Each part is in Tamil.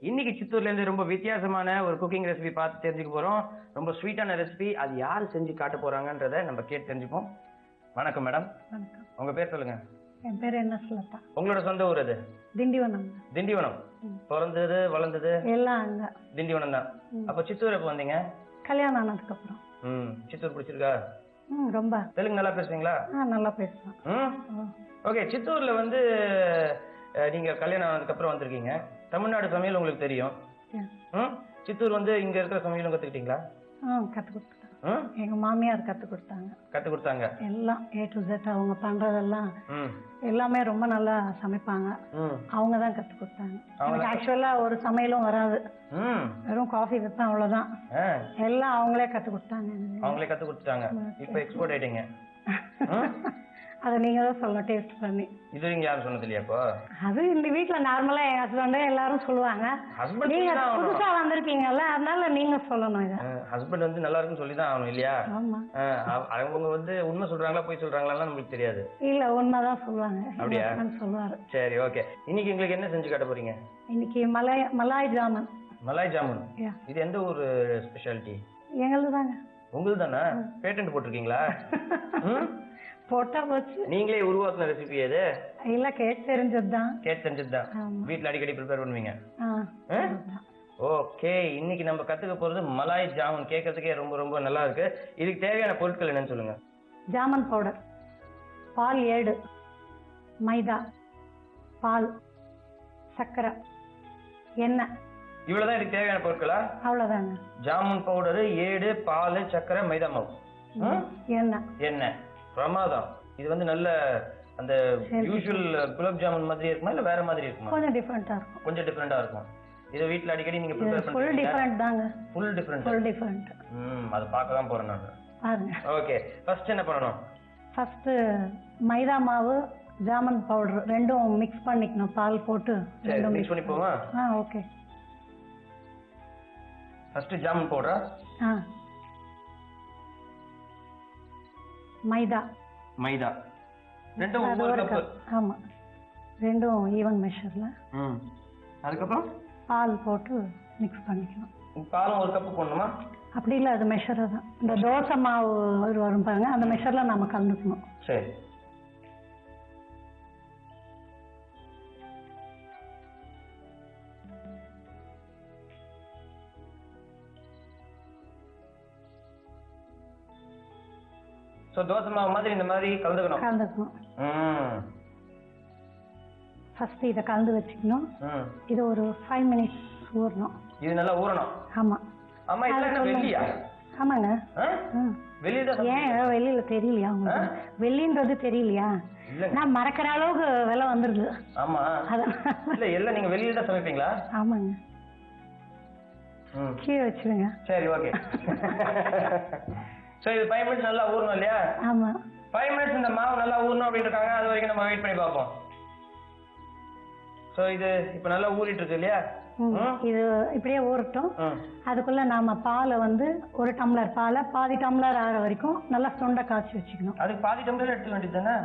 இன்னைக்கு சித்தூர்ல இருந்து ரொம்ப வித்தியாசமான ஒரு குக்கிங் ரெசிபி பார்த்து தெரிஞ்சுக்க போறோம். ரொம்ப ஸ்வீட்டான ரெசிபி. அது யாரு செஞ்சு காட்ட போறாங்கன்றத நம்ம கேட்டு தெரிஞ்சுப்போம். வணக்கம் மேடம். வணக்கம். உங்க பேர் சொல்லுங்க. என் பேர் என்ன சொல்லப்பா. உங்களோட சொந்த ஊர் அது? திண்டிவனம். திண்டிவனம். பிறந்தது வளர்ந்தது எல்லாம் அங்க திண்டிவனம் தான். அப்ப சித்தூர் எப்ப வந்தீங்க? கல்யாணம் ஆனதுக்கு அப்புறம். சித்தூர் பிடிச்சிருக்கா? ரொம்ப. தெலுங்கு நல்லா பேசுவீங்களா? நல்லா பேசுவேன். ஓகே. சித்தூர்ல வந்து நீங்க கல்யாணம் ஆனதுக்கு அப்புறம் வந்திருக்கீங்க. தமிழ்நாடு சமையல் உங்களுக்கு தெரியும். சித்தூர் வந்து இங்க இருக்கிற சமையலும் கத்துக்கிட்டீங்களா? கத்து கொடுத்தாங்க. எங்க மாமியார் கத்து கொடுத்தாங்க. எல்லாம் A to Z அவங்க பண்றதெல்லாம் எல்லாமே ரொம்ப நல்லா சமைப்பாங்க. அவங்க தான் கத்து கொடுத்தாங்க. எனக்கு ஆக்சுவலா ஒரு சமையலும் வராது. வெறும் காஃபி வைப்பேன், அவ்வளவுதான். எல்லாம் அவங்களே கத்து கொடுத்தாங்க. இப்ப எக்ஸ்போர்ட் ஆயிட்டீங்க. அதை நீங்க தான் சொல்லணும் டேஸ்ட் பண்ணி. இது நீங்க யாரும் சொன்னது இல்லையாப்போ? அது இந்த வீட்டுல நார்மலா என் ஹஸ்பண்ட் எல்லாரும் சொல்லுவாங்க. நீங்க புதுசா வந்திருக்கீங்கல்ல, அதனால நீங்க சொல்லணும். இத ஹஸ்பண்ட் வந்து நல்லா இருக்குன்னு சொல்லிதான் ஆகணும் இல்லையா? ஆமா. அவங்க வந்து உண்மை சொல்றாங்களா போய் சொல்றாங்களா நம்மளுக்கு தெரியாது. இல்ல, உண்மைதான் சொல்லுவாங்க. அப்படியா? சொல்லுவாரு. சரி, ஓகே. இன்னைக்கு உங்களுக்கு என்ன செஞ்சு காட்ட போறீங்க? இன்னைக்கு மலாய் ஜாமுன். மலாய் ஜாமுன். இது எந்த ஒரு ஸ்பெஷாலிட்டி? எங்களுது தாங்க. உங்களுக்கு தானே? பேட்டன்ட் போட்டிருக்கீங்களா? போட்டா போச்சு. நீங்களே உருவாக்குன ரெசிபி எது? இல்ல, கேட்டு தெரிஞ்சதுதான். வீட்டுல அடிக்கடி ப்ரிப்பேர் பண்ணுவீங்க? ஓகே. இன்னைக்கு நம்ம கத்துக்க போறது மலாய் ஜாமுன். கேட்கறதுக்கே ரொம்ப ரொம்ப நல்லா இருக்கு. இதுக்கு தேவையான பொருட்கள் என்னன்னு சொல்லுங்க. ஜாமுன் பவுடர், பால் 7, மைதா, பால், சர்க்கரை, எண்ணெய். இவ்வளவுதான் இதுக்கு தேவையான பொருட்களா? அவ்வளவுதாங்க. ஜாமுன் பவுடர், 7, பால், சர்க்கரை, மைதா மாவு, எண்ணெய். பிரமாதம். இது வந்து நல்ல அந்த யூசுவல் குலாப் ஜாமுன் மாதிரி இருக்குமா இல்ல வேற மாதிரி இருக்குமா? கொஞ்சம் டிஃபரெண்டா இருக்கும். கொஞ்சம் டிஃபரெண்டா இருக்கும். இது வீட்ல அடிக்கடி நீங்க ப்ரிப்பேர் பண்ணுவீங்க? ஃபுல் டிஃபரெண்ட் தாங்க. Full different. அது பார்க்க தான் போறேன் நான். பாருங்க. ஓகே. ஃபர்ஸ்ட் என்ன பண்ணனும்? ஃபர்ஸ்ட் மைதா மாவு, ஜாமுன் பவுடர் ரெண்டும் மிக்ஸ் பண்ணிக்கணும். பால் போட்டு ரெண்டும் மிக்ஸ் பண்ணிப்போமா? Okay. First jamun powder, maida ரெண்டும் ஒரு கப். ஆமா, ரெண்டும் ஈவன் மெஷர்ல. அதுக்கப்புறம் பால் போட்டு மிக்ஸ் பண்ணிக்கணும். பாலும் ஒரு கப் போடணுமா? அப்படி இல்ல, அது மெஷர் தான். இந்த தோசை மாவு வரும் பாருங்க, அந்த மெஷர்ல நாம கலந்துக்கணும். சரி. தோசை மாவு மாதிரி இந்த மாதிரி கலந்துக்கணும். ஃபர்ஸ்ட் இத கலந்து வச்சுக்கணும். இது ஒரு 5 minutes ஊறணும். இது நல்லா ஊறணும். ஆமா. அம்மா இதெல்லாம் என்ன வெள்ளியா? ஆமாங்க. வெள்ளில ஏன் வெள்ளில தெரியலையா உங்களுக்கு? வெள்ளின்றது தெரியலையா? நான் மறக்கிற அளவுக்கு விலை வந்துருது. ஆமா. இல்ல எல்லாம் நீங்க வெளியில தான் சமைப்பீங்களா? ஆமாங்க. கீழே வச்சிருங்க. சரி, ஓகே. சோ இது 5 minutes நல்லா ஊறணும் இல்லையா? ஆமா. 5 minutes இந்த மாவு நல்லா ஊறணும் அப்படின்னு இருக்காங்க. அது வரைக்கும் நம்ம வெயிட் பண்ணி பார்ப்போம். சோ இது இப்ப நல்லா ஊறிட்டு இருக்கு இல்லையா? இது இப்படியே ஊறட்டும். அதுக்குள்ள நாம பாலை வந்து 1 டம்ளர் பாலை பாதி டம்ளர் ஆற வரைக்கும் நல்லா சுண்ட காய்ச்சி வச்சுக்கணும். அதுக்கு பாதி டம்ளர் எடுத்துக்க வேண்டியது தானே?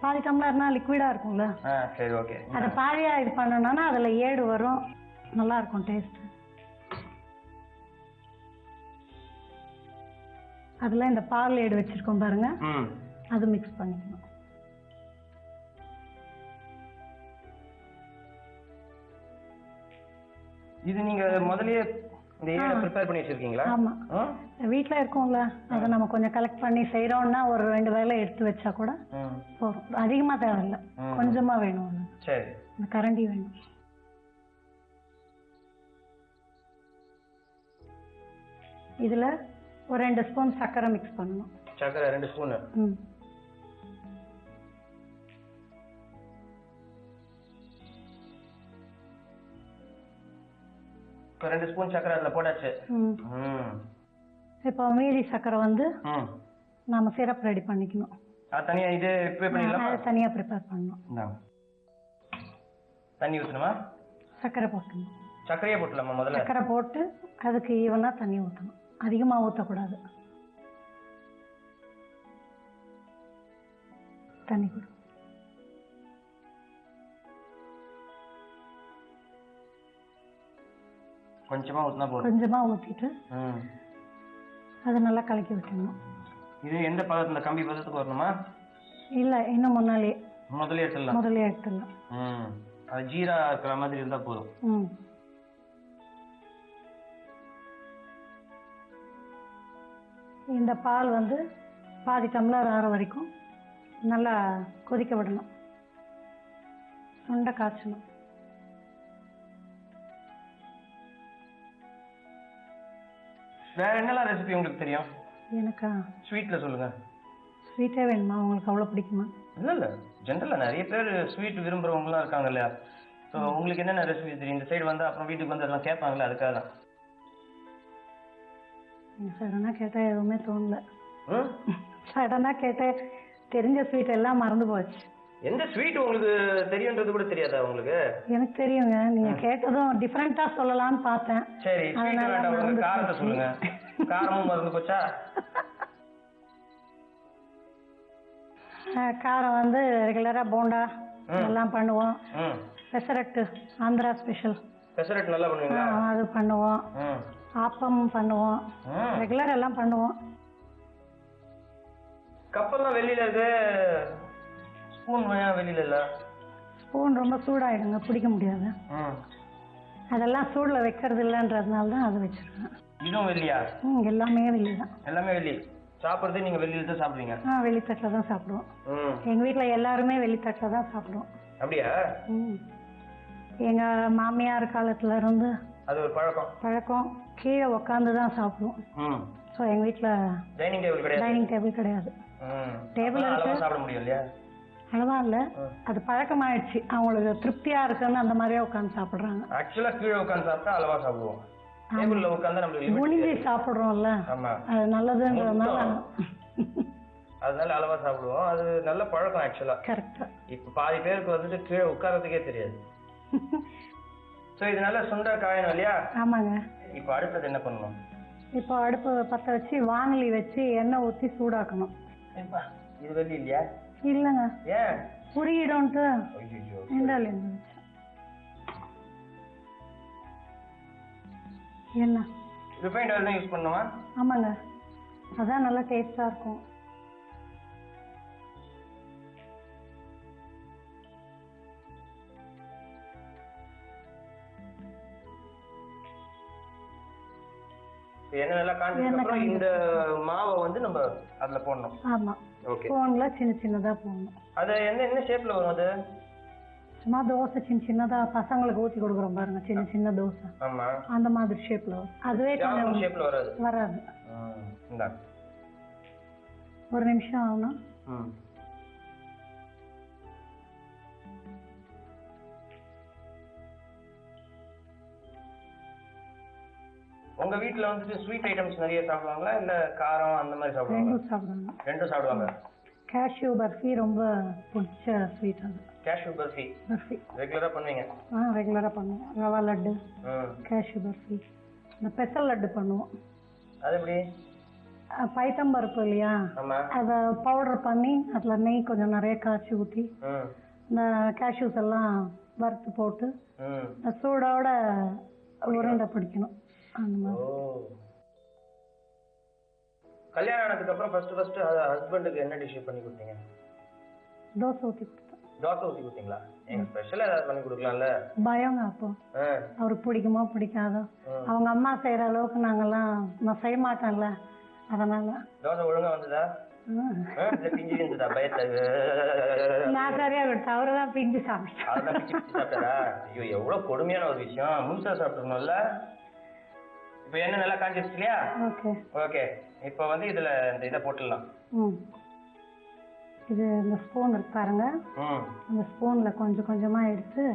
பாதி டம்ளர்னா லிக்விடா இருக்கும்ல. சரி, ஓகே. அதை பாதியா இது பண்ணணும்னா அதுல ஏடு வரும், நல்லா இருக்கும் டேஸ்ட். அதுல இந்த பால் ஏடு வச்சிருக்கோம் பாருங்க, அது மிக்ஸ் பண்ணிக்கணும். இது நீங்க முதல்லயே இந்த ஏட ப்ரிப்பேர் பண்ணி வச்சிருக்கீங்களா? ஆமா, வீட்ல இருக்கும்ல. அத நம்ம கொஞ்சம் கலெக்ட் பண்ணி செய்றோம்னா ஒரு 2 வேளை எடுத்து வச்சா கூட போதும். அதிகமா தேவையில்ல, கொஞ்சமா வேணும். சரி. இந்த கரண்டி வேணும். இதுல ஒரு 2 ஸ்பூன் சர்க்கரை மிக்ஸ் பண்ணணும். சர்க்கரை 2 ஸ்பூன். இப்போ 2 ஸ்பூன் சர்க்கரை அதுல போட்டாச்சு. இப்போ மீதி சர்க்கரை வந்து நாம சிரப் ரெடி பண்ணிக்கணும். தனியா இது ப்ரிப்பேர் பண்ணிடலாம். அது தனியா ப்ரிப்பேர் பண்ணணும். தண்ணி ஊத்தணுமா? சர்க்கரை போடணும். சர்க்கரையே போடலாமா முதல்ல? சர்க்கரை போட்டு அதுக்கு ஈவனா தண்ணி ஊத்தணும். அதிகமா ஊத்தக்கூடாது. தண்ணி கொடு. கொஞ்சமா ஊத்தினா போதும். கொஞ்சமா ஊத்திட்டு அதை நல்லா கலக்கி விட்டுடணும். இது எந்த பதத்துல, கம்பி பதத்துக்கு வரணுமா? இல்ல, இன்னும் முதல்ல எடுத்துடலாம். அது ஜீரா இருக்கிற மாதிரி இருந்தா போதும். இந்த பால் வந்து பாதி டம்ளர் ஆற வரைக்கும் நல்லா கொதிக்க விடணும். சுண்டை காய்ச்சணும். வேற என்னெல்லாம் ரெசிபி உங்களுக்கு தெரியும்? எனக்கா? ஸ்வீட்ல சொல்லுங்க. ஸ்வீட்டே வேணுமா உங்களுக்கு? அவ்வளோ பிடிக்குமா? இல்ல ஜென்ரலா நிறைய பேர் ஸ்வீட் விரும்புறவங்கலாம் இருக்காங்க இல்லையா? ஸோ உங்களுக்கு என்னென்ன ரெசிபி தெரியும்? இந்த சைடு வந்து அப்புறம் வீட்டுக்கு வந்து எல்லாம் கேட்பாங்களே, அதுக்காக தான். சடனா கேட்டா எதுவுமே தோணல. சடனா கேட்ட தெரிஞ்ச ஸ்வீட் எல்லாம் மறந்து போச்சு. எந்த ஸ்வீட் உங்களுக்கு தெரியும்ன்றது கூட தெரியாதா உங்களுக்கு? எனக்கு தெரியுங்க, நீங்க கேட்டதும் டிஃபரெண்டா சொல்லலாம்னு பார்த்தேன். சரி, காரத்தை சொல்லுங்க. காரமும் மறந்து போச்சா? காரம் வந்து ரெகுலரா போண்டா எல்லாம் பண்ணுவோம். பெசரட்டு, ஆந்திரா ஸ்பெஷல் பெசரட் நல்லா பண்ணுவீங்களா? அது பண்ணுவோம். ஆப்பம் பண்ணுவோம். ரெகுலர் எல்லாம் பண்ணுவோம். கப்பல்லாம் வெளியில இருக்கு, ஸ்பூன் வெளியில இல்ல. ஸ்பூன் ரொம்ப சூடாயிடுங்க, பிடிக்க முடியாது. அதெல்லாம் சூடுல வைக்கிறது இல்லைன்றதுனால தான் அதை வச்சிருக்கேன். இதுவும் வெள்ளியா? எல்லாமே வெள்ளி தான். எல்லாமே வெள்ளி. சாப்பிடுறது நீங்க வெளியில தான் சாப்பிடுவீங்க? வெள்ளித்தட்டில் தான் சாப்பிடுவோம். எங்க வீட்டுல எல்லாருமே வெள்ளித்தட்டில் தான் சாப்பிடுவோம். அப்படியா? எங்க மாமியார் காலத்துல இருந்து அது ஒரு பழக்கம். கீழே உட்காந்து தான் சாப்பிடுவோம். ஸோ எங்க வீட்டுல டைனிங் டேபிள் கிடையாது. டேபிள் இருக்கு, சாப்பிட முடியும் இல்லையா? அளவா இல்ல, அது பழக்கமாயிடுச்சு. அவங்களுக்கு திருப்தியா இருக்குன்னு அந்த மாதிரியே உட்காந்து சாப்பிடுறாங்க. ஆக்சுவலா கீழே உட்காந்து சாப்பிட்டா அளவா சாப்பிடுவோம். டேபிள்ல உட்கார்ந்தா நமக்கு குனிஞ்சு சாப்பிடுறோம்ல, அது நல்லதுன்றதுனால அதனால அளவா சாப்பிடுவோம். அது நல்ல பழக்கம் ஆக்சுவலா. கரெக்டா. இப்ப பாதி பேருக்கு வந்துட்டு கீழே உட்கார்றதுக்கே தெரியாது. சோ இதனால சுண்டை காயணும் இல்லையா? ஆமாங்க. இப்ப அடுத்தது என்ன பண்ணணும்? இப்போ அடுப்பு பத்த வச்சு வானலி வச்சு எண்ணெய் ஊத்தி சூடாக்கணும். இது வெள்ளி இல்லையா? இல்லங்க. ஏன்? புரியிடும்ட்டு இண்டால என்ன ரிஃபைண்ட் ஆயில் தான் யூஸ் பண்ணுமா? ஆமாங்க, அதான் நல்லா டேஸ்டா இருக்கும். என்ன நல்லா காஞ்சதுக்கு அப்புறம் இந்த மாவை வந்து நம்ம அதுல போடணும். ஆமா. ஓகே. ஸ்பூன்ல சின்னதா போடணும். அது என்ன ஷேப்ல வரும்? அது சும்மா தோசை சின்னதா பசங்களுக்கு ஊத்தி கொடுக்குறோம் பாருங்க, சின்ன தோசை. ஆமா, அந்த மாதிரி ஷேப்ல வரும். அதுவே கொஞ்சம் ஷேப்ல வராது. இந்த ஒரு நிமிஷம் ஆகணும். உங்க வீட்ல வந்துட்டு ஸ்வீட் ஐட்டம்ஸ் நிறைய சாப்பிடுவாங்களா இல்ல காரம் அந்த மாதிரி சாப்பிடுவாங்களா? ரெண்டும் சாப்பிடுவாங்க. கேஷ்யூ பர்ஃபி ரொம்ப பிடிச்ச ஸ்வீட். அது கேஷ்யூ பர்ஃபி ரெகுலரா பண்ணுவீங்க? ரெகுலரா பண்ணுவோம். ரவா லட்டு, கேஷ்யூ பர்ஃபி, இந்த பெசல் லட்டு பண்ணுவோம். அது எப்படி? பைத்தம்பருப்பு இல்லையா, அதை பவுடர் பண்ணி அதுல நெய் கொஞ்சம் நிறைய காய்ச்சி ஊற்றி இந்த கேஷ்யூஸ் எல்லாம் வறுத்து போட்டு சூடோட உருண்டை பிடிக்கணும். அந்த மாதிரி. கல்யாணம் ஆனதுக்கு அப்புறம் ஃபர்ஸ்ட் ஹஸ்பண்டுக்கு என்ன டிஷ் பண்ணி கொடுத்தீங்க? தோசை ஊத்தி கொடுத்தேன். தோசை ஊத்தி கொடுத்தீங்களா? எங்க ஸ்பெஷலா ஏதாவது பண்ணி கொடுக்கலாம்ல? பயங்க அப்போ அவருக்கு பிடிக்குமோ பிடிக்காதோ. அவங்க அம்மா செய்யற அளவுக்கு நாங்கெல்லாம் நான் செய்ய மாட்டேன்ல, அதனால. தோசை ஒழுங்கா வந்ததா? பிஞ்சு இருந்ததா? பயத்தை நான் சரியா கொடுத்தேன், அவருதான் பிஞ்சு சாப்பிட்டாரா? ஐயோ எவ்வளவு கொடுமையான ஒரு விஷயம். முழுசா சாப்பிட்டுருணும்ல. இப்ப என்ன நல்லா காஞ்சிருச்சு இல்லையா? ஓகே. இப்ப வந்து இதுல இந்த இதை போட்டுடலாம். இது இந்த ஸ்பூன் இருக்கு பாருங்க, இந்த ஸ்பூன்ல கொஞ்சம் கொஞ்சமா எடுத்து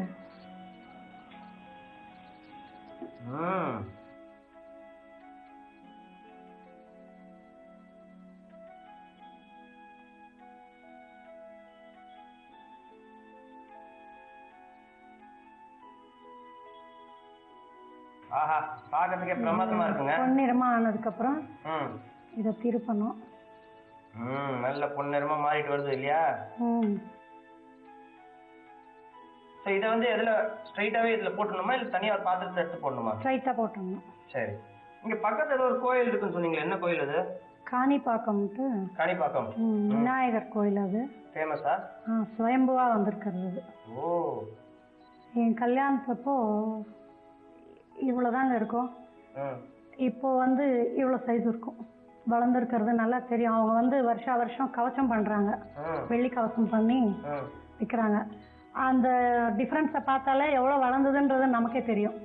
ஆஹா, பாக்கிறதுக்கே பிரமாதமா இருக்குங்க. பொன்னிறமா ஆனதுக்கு அப்புறம் இத திருப்பணும். நல்ல பொன்னிறமா மாறிட்டு வருது இல்லையா? ஸோ இதை வந்து எதுல ஸ்ட்ரைட்டாவே இதுல போட்டுணுமா இல்ல தனியா ஒரு பாத்திரத்தை எடுத்து போடணுமா? ஸ்ட்ரைட்டா போட்டுடணும். சரி. இங்க பக்கத்துல ஒரு கோயில் இருக்குன்னு சொன்னீங்க, என்ன கோயில் அது? காணிப்பாக்கம்ட்டு. காணிப்பாக்கம் விநாயகர் கோயில் அது. ஃபேமஸா? சுயம்புவா வந்திருக்கிறது. ஓ. என் கல்யாணத்தப்போ இவ்வளவுதாங்க இருக்கும். இப்போ வந்து இவ்வளவு சைஸ் இருக்கும். வளர்ந்துருக்கிறது நல்லா தெரியும். அவங்க வந்து வருஷம் கவசம் பண்றாங்க, வெள்ளி கவசம் பண்ணி விற்கிறாங்க. அந்த டிஃபரன்ஸை பார்த்தாலே எவ்வளவு வளர்ந்ததுன்றது நமக்கே தெரியும்.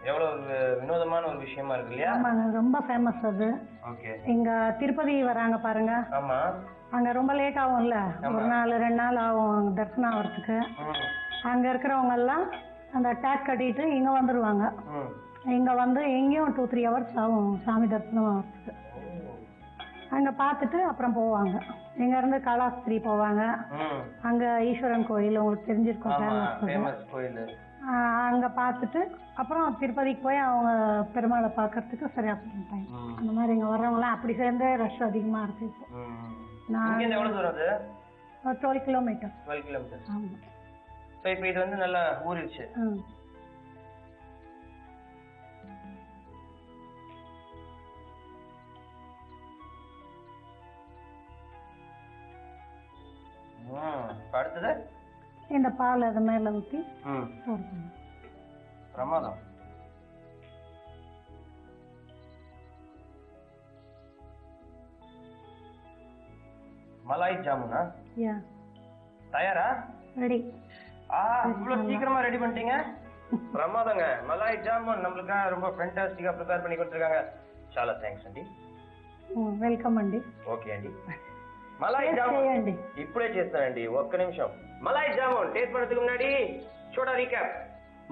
எவ்வளவு வினோதமான ஒரு விஷயமா இருக்கு இல்லையா? ஆமாங்க, ரொம்ப ஃபேமஸ் அது. ஓகே. இங்க திருப்பதி வராங்க பாருங்க. ஆமா. அங்க ரொம்ப லேட் ஆகும்ல, ஒரு நாள் 2 நாள் ஆகும் தரிசனம் ஆகிறதுக்கு. அங்க இருக்கிறவங்க எல்லாம் அந்த டேக் கட்டிட்டு இங்க வந்துருவாங்க. இங்க வந்து எங்கேயும் 2-3 ஹவர்ஸ் ஆகும் சாமி தரிசனம் ஆகிறதுக்கு. அங்க பார்த்துட்டு அப்புறம் போவாங்க. இங்க இருந்து காலாஸ்திரி போவாங்க. அங்க ஈஸ்வரன் கோயில் உங்களுக்கு தெரிஞ்சிருக்கும், ஃபேமஸ் கோயில். அங்க பார்த்துட்டு அப்புறம் திருப்பதிக்கு போய் அவங்க பெருமாளை பார்க்கறதுக்கு சரியா டைம். அந்த மாதிரி இங்க வர்றவங்களாம் அப்படி சேர்ந்தே ரஷ் அதிகமா இருக்கு. இப்போ நான் 12 கிலோமீட்டர். 12 கிலோமீட்டர். ஆமா. சோ இப்போ இது வந்து நல்லா ஊறிடுச்சு. அடுத்தது இந்த பால் அது மேல ஊத்தி பிரமாதம். மலாய் ஜாமுனா தயாரா? ரெடி. இவ்வளவு சீக்கிரமா ரெடி பண்ணிட்டீங்க. பிரமாதங்க. மலாய் ஜாமுன் நம்மளுக்காக ரொம்ப ஃபேண்டாஸ்டிக்கா ப்ரிப்பேர் பண்ணி கொடுத்துருக்காங்க. చాలా థ్యాంక్స్ అండి. వెల్కమ్ అండి. ఓకే అండి. మలాయ్ జామున్ ఇప్పుడే చేస్తానండి, ఒక్క నిమిషం. మలాయ్ జామున్ టేస్ట్ பண்ணதுக்கு முன்னாடி छोटा recap.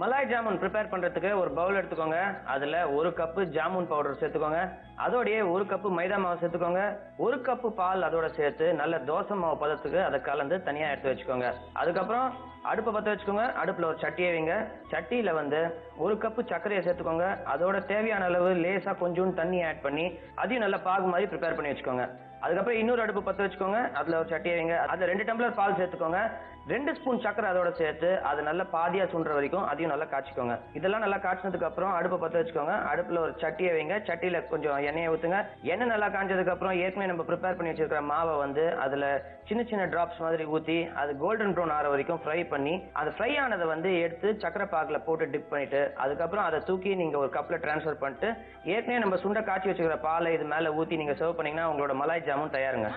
மலாய் ஜாமுன் ப்ரிப்பேர் பண்றதுக்கு ஒரு பவுல் எடுத்துக்கோங்க. அதுல 1 கப்பு ஜாமுன் பவுடர் சேர்த்துக்கோங்க. அதோடயே 1 கப்பு மைதா மாவு சேர்த்துக்கோங்க. 1 கப்பு பால் அதோட சேர்த்து நல்ல தோசை மாவு பதத்துக்கு அதை கலந்து தனியா எடுத்து வச்சுக்கோங்க. அதுக்கப்புறம் அடுப்பை பற்ற வச்சுக்கோங்க. அடுப்புல ஒரு சட்டியை வைங்க. சட்டியில வந்து 1 கப்பு சர்க்கரையை சேர்த்துக்கோங்க. அதோட தேவையான அளவு லேசா கொஞ்சம் தண்ணி ஆட் பண்ணி அதையும் நல்லா பாகு மாதிரி ப்ரிப்பேர் பண்ணி வச்சுக்கோங்க. அதுக்கப்புறம் இன்னொரு அடுப்பு பற்ற வச்சுக்கோங்க. அதுல ஒரு சட்டியை வைங்க. அதுல 2 டம்ளர் பால் சேர்த்துக்கோங்க. 2 ஸ்பூன் சக்கரை அதோட சேர்த்து அது நல்லா பாதியா சுண்டுற வரைக்கும் அதையும் நல்லா காய்ச்சிக்கோங்க. இதெல்லாம் நல்லா காய்ச்சினதுக்கு அப்புறம் அடுப்பை பற்ற வச்சுக்கோங்க. அடுப்புல ஒரு சட்டியை வைங்க. சட்டியில கொஞ்சம் எண்ணெயை ஊத்துங்க. எண்ணெய் நல்லா காஞ்சதுக்கு அப்புறம் ஏற்கனவே நம்ம ப்ரிப்பேர் பண்ணி வச்சிருக்கிற மாவை வந்து அதுல சின்ன சின்ன டிராப்ஸ் மாதிரி ஊத்தி அது கோல்டன் ப்ரௌன் ஆற வரைக்கும் ஃப்ரை பண்ணி அந்த ஃப்ரை ஆனதை வந்து எடுத்து சக்கரை பாகுல போட்டு டிப் பண்ணிட்டு அதுக்கப்புறம் அதை தூக்கி நீங்க ஒரு கப்ல டிரான்ஸ்ஃபர் பண்ணிட்டு ஏற்கனவே நம்ம சுண்ட காய்ச்சி வச்சுக்கிற பாலை இது மேல ஊத்தி நீங்க சர்வ் பண்ணீங்கன்னா உங்களோட மலாய் ஜாமுன் தயாருங்க.